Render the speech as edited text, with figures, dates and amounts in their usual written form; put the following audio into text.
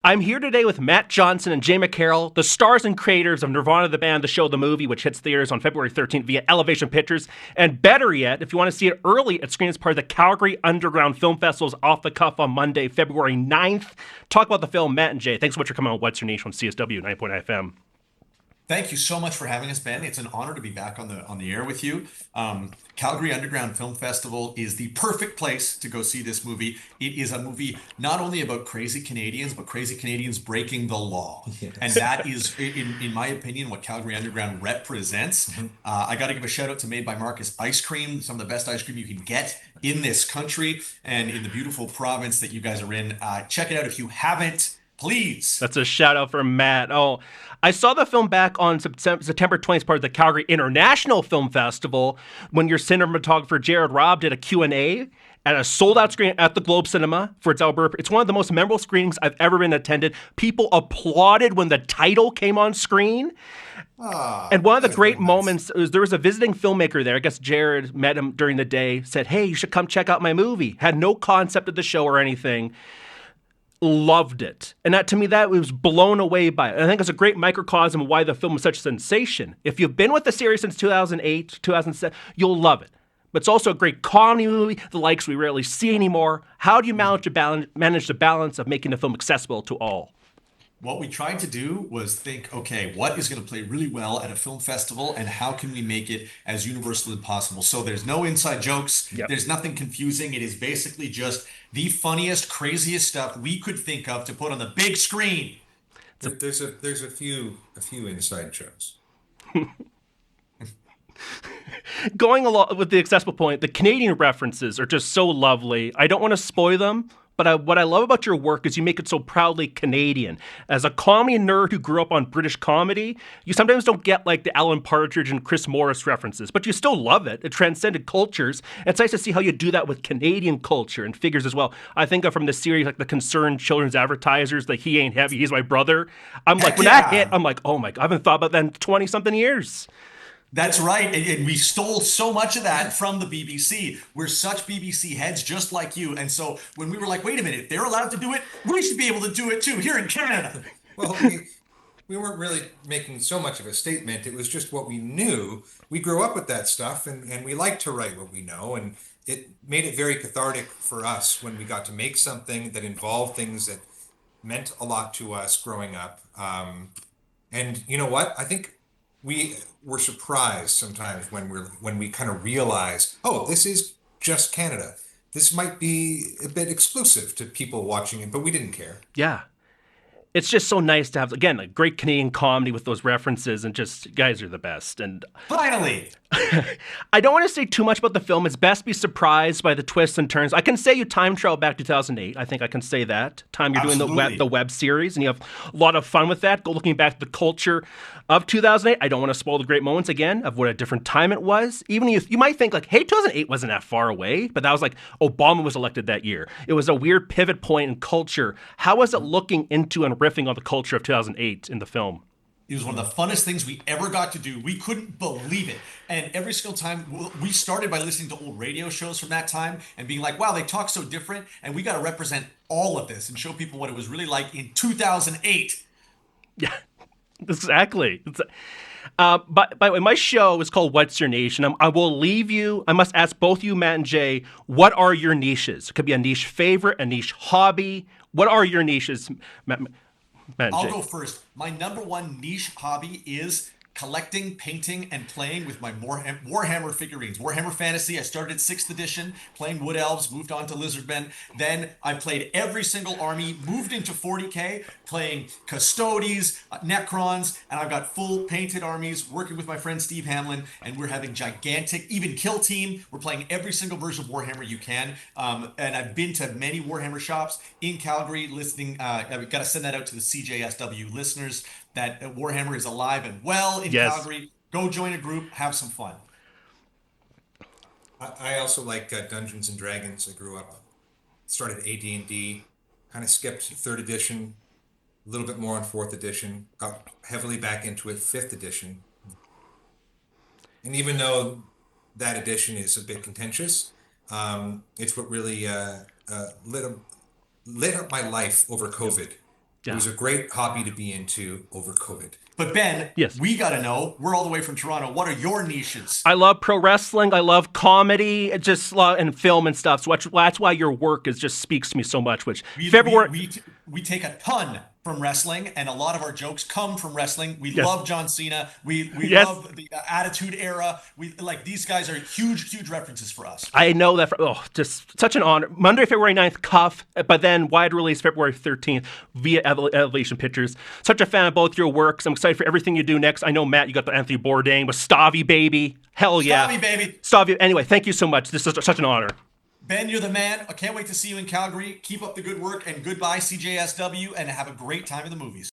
I'm here today with Matt Johnson and Jay McCarrol, the stars and creators of Nirvana, the band, the show, the movie, which hits theaters on February 13th via Elevation Pictures. And better yet, if you want to see it early, it screens as part of the Calgary Underground Film Festival's Off the Cuff on Monday, February 9th. Talk about the film, Matt and Jay. Thanks so much for coming on What's Your Nation on CSW 9.9 FM. Thank you so much for having us, Ben. It's an honor to be back on the air with you. Calgary Underground Film Festival is the perfect place to go see this movie. It is a movie not only about crazy Canadians, but crazy Canadians breaking the law. Yes. And that is, in my opinion, what Calgary Underground represents. I got to give a shout out to Made by Marcus Ice Cream, some of the best ice cream you can get in this country and in the beautiful province that you guys are in. Check it out if you haven't. Please. That's a shout out for Matt. Oh, I saw the film back on September 20th, part of the Calgary International Film Festival, when your cinematographer Jared Robb did a Q&A at a sold-out screen at the Globe Cinema for its Alberta. It's one of the most memorable screenings I've ever been attended. People applauded when the title came on screen. And one of the great moments was there was a visiting filmmaker there. I guess Jared met him during the day, said, "Hey, you should come check out my movie." Had no concept of the show or anything. Loved it. And that, to me, that was blown away by it. And I think it's a great microcosm of why the film is such a sensation. If you've been with the series since 2008, 2007, you'll love it. But it's also a great comedy movie, the likes we rarely see anymore. How do you manage the balance of making the film accessible to all? What we tried to do was think, okay, what is going to play really well at a film festival and how can we make it as universal as possible? So there's no inside jokes. Yep. There's nothing confusing. It is basically just the funniest, craziest stuff we could think of to put on the big screen. There's a few inside jokes. Going along with the accessible point, the Canadian references are just so lovely. I don't want to spoil them, but what I love about your work is you make it so proudly Canadian. As a comedy nerd who grew up on British comedy, you sometimes don't get like the Alan Partridge and Chris Morris references, but you still love it. It transcended cultures. And it's nice to see how you do that with Canadian culture and figures as well. I think of from the series like the Concerned Children's Advertisers, like He Ain't Heavy, He's My Brother. I'm like, when that hit, I'm like, oh my God, I haven't thought about that in 20-something years. That's right. And we stole so much of that from the BBC. We're such BBC heads just like you. And so when we were like, wait a minute, they're allowed to do it, we should be able to do it too here in Canada. Well, we weren't really making so much of a statement. It was just what we knew. We grew up with that stuff and we like to write what we know. And it made it very cathartic for us when we got to make something that involved things that meant a lot to us growing up. And you know what? I think we were surprised sometimes when we kind of realize, oh, this is just Canada. This might be a bit exclusive to people watching it, but we didn't care. Yeah. It's just so nice to have, again, a great Canadian comedy with those references, and just, you guys are the best. And finally, I don't want to say too much about the film. It's best be surprised by the twists and turns. I can say you time travel back to 2008. I think I can say that. Time you're Absolutely. doing the web series, and you have a lot of fun with that. Go looking back at the culture of 2008. I don't want to spoil the great moments again of what a different time it was. Even if you might think like, hey, 2008 wasn't that far away, but that was like Obama was elected that year. It was a weird pivot point in culture. How was it looking into and riffing on the culture of 2008 in the film? It was one of the funnest things we ever got to do. We couldn't believe it. And every single time, we started by listening to old radio shows from that time and being like, wow, they talk so different. And we got to represent all of this and show people what it was really like in 2008. Yeah, exactly. But by the way, my show is called What's Your Nation? I will leave you. I must ask both you, Matt and Jay, what are your niches? It could be a niche favorite, a niche hobby. What are your niches, Matt and I'll Jay? go first. My number one niche hobby is collecting, painting, and playing with my Warhammer figurines. Warhammer Fantasy, I started at 6th edition, playing Wood Elves, moved on to Lizardmen. Then I played every single army, moved into 40K, playing Custodes, Necrons, and I've got full painted armies, working with my friend Steve Hamlin, and we're having gigantic, even Kill Team. We're playing every single version of Warhammer you can. And I've been to many Warhammer shops in Calgary, listening. I've got to send that out to the CJSW listeners, that Warhammer is alive and well in Calgary. Go join a group, have some fun. I also like Dungeons and Dragons. I grew up, started AD&D, kind of skipped 3rd edition, a little bit more on 4th edition, got heavily back into it 5th edition. And even though that edition is a bit contentious, it's what really lit up my life over COVID. It was a great hobby to be into over COVID. But Ben, Yes. we got to know, we're all the way from Toronto. What are your niches? I love pro wrestling. I love comedy, and film and stuff. So that's why your work just speaks to me so much. Which February. We take a ton from wrestling, and a lot of our jokes come from wrestling. We Yes. love John Cena. We Yes. love the Attitude Era. We like these guys are huge references for us. I know that. Just such an honor. Monday, February 9th, Cuff, but then wide release February 13th via Elevation Pictures. Such a fan of both your works. I'm excited for everything you do next. I know, Matt, you got the Anthony Bourdain with Stavy Baby. Hell yeah. Stavy Baby. Stavy. Anyway, thank you so much. This is such an honor. Ben, you're the man. I can't wait to see you in Calgary. Keep up the good work, and goodbye, CJSW, and have a great time in the movies.